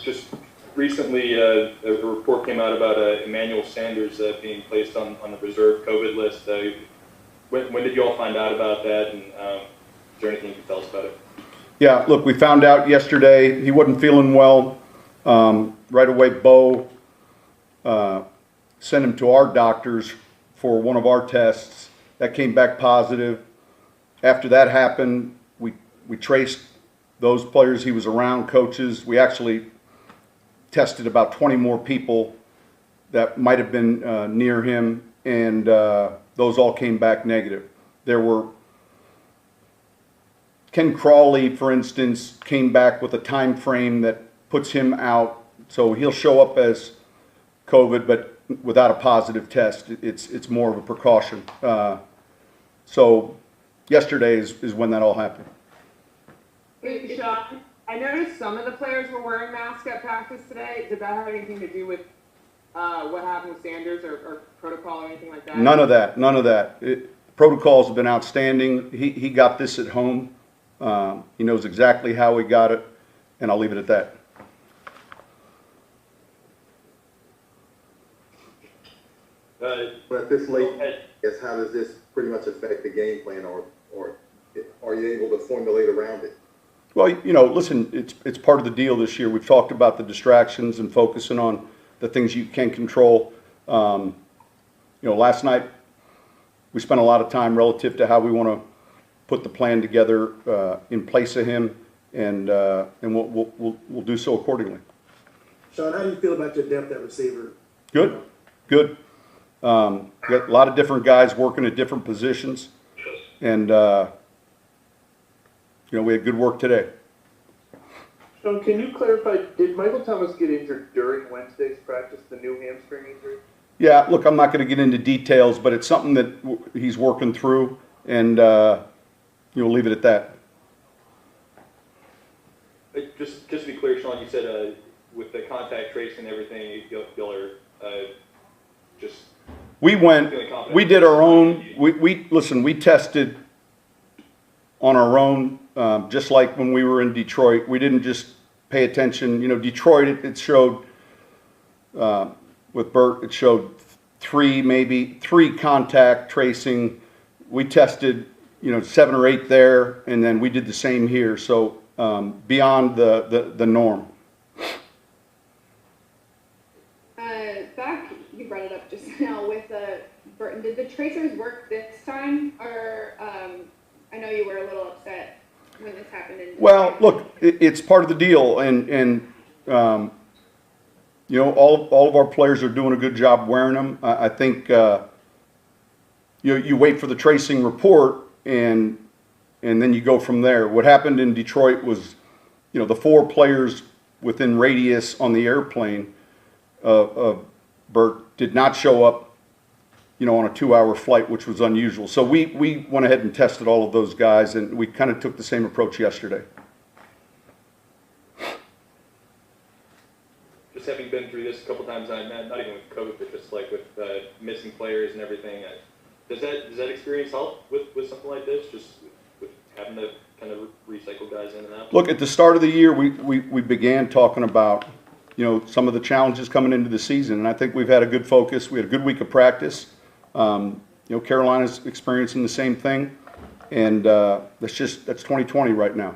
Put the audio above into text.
Just recently, a report came out about Emmanuel Sanders being placed on the reserve COVID list. When did you all find out about that, and is there anything you can tell us about it? Yeah, look, we found out yesterday he wasn't feeling well. Right away, Bo sent him to our doctors for one of our tests. That came back positive. After that happened, we traced those players he was around, coaches. We actually tested about 20 more people that might have been near him, and those all came back negative. There were Ken Crawley, for instance, came back with a time frame that puts him out, so he'll show up as COVID, but without a positive test. It's more of a precaution. So yesterday is when that all happened. Hey, Sean, I noticed some of the players were wearing masks at practice today. Did that have anything to do with what happened with Sanders or protocol or anything like that? None of that. Protocols have been outstanding. He got this at home. He knows exactly how he got it, and I'll leave it at that. But this late, how does this pretty much affect the game plan, or are you able to formulate around it? Well, listen, it's part of the deal this year. We've talked about the distractions and focusing on the things you can control. Last night we spent a lot of time relative to how we want to put the plan together in place of him, and we'll do so accordingly. Sean, how do you feel about your depth at receiver? Good. Got a lot of different guys working at different positions, and we had good work today. Sean, can you clarify, did Michael Thomas get injured during Wednesday's practice, the new hamstring injury? Yeah, look, I'm not going to get into details, but it's something that he's working through, and leave it at that. Just to be clear, Sean, you said with the contact tracing and everything, y'all are just... We did our own, we tested on our own, just like when we were in Detroit. We didn't just pay attention. Detroit, it showed, with Bert, it showed three contact tracing. We tested, 7 or 8 there, and then we did the same here. So beyond the norm. You brought it up just now with Burton. Did the tracers work this time, or I know you were a little upset when this happened. Well, look, it's part of the deal, and all of our players are doing a good job wearing them. I think you wait for the tracing report, and then you go from there. What happened in Detroit was, the 4 players within radius on the airplane of Bert did not show up, on a 2-hour flight, which was unusual. So we went ahead and tested all of those guys, and we kind of took the same approach yesterday. Just having been through this a couple times, not even with COVID, but just like with missing players and everything, does that experience help with something like this? Just with having to kind of recycle guys in and out? Look, at the start of the year, we began talking about some of the challenges coming into the season, and I think we've had a good focus. We had a good week of practice. Carolina's experiencing the same thing, and that's 2020 right now.